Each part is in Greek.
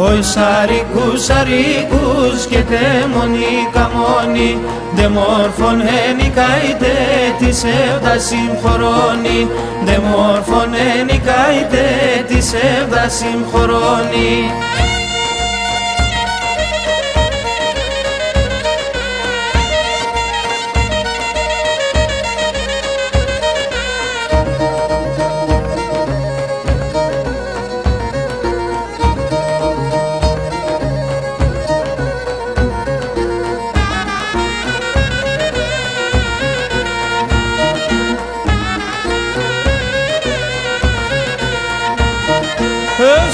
Os αρικούς αρικούς και τέμονι καμώνι, δε μόρφωνεν καητε της εύδας συμχωρώνει, δε μόρφωνεν καητε της εύδας συμχωρώνει.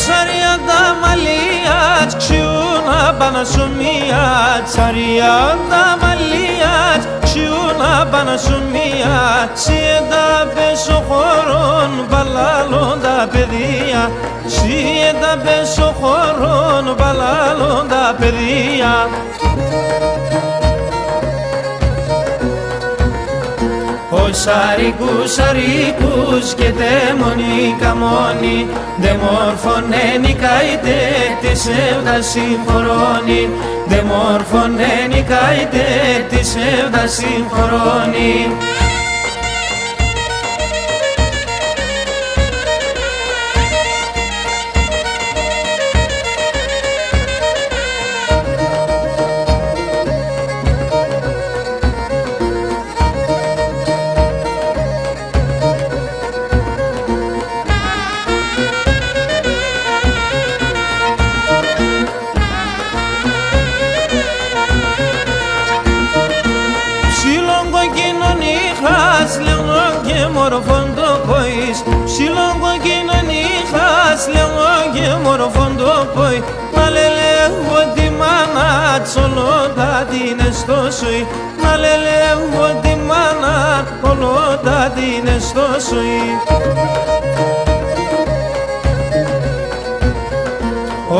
Sarıyanda maliyat, şuna bana sumiyat. Sarıyanda maliyat, şuna bana sumiyat. Siyeda beso horon, balalonda pedía. Siyeda beso horon, balalonda pedía. Os αρικούς αρικούς και τέμονι καμώνι, δε μόρφωνεν καητε της εύδας συμχωρώνει, δε μόρφωνεν καητε της εύδας συμχωρώνει. Μορφών το ποίς, ψηλόγκο κοινωνή χας, λέγω και μορφών το ποίς. Να λελεύω τη μάνα, τσολότα την εστόσοι. Να λελεύω τη μάνα, ολότα την εστόσοι.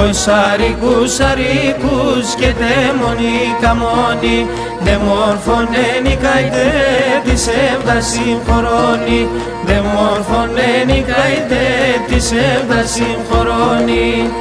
Os αρικούς αρικούς και τέμονι καμώνι, δε μόρφωνεν καητε της εύδας συμχωρώνει, δε μόρφωνεν καητε της εύδας συμχωρώνει.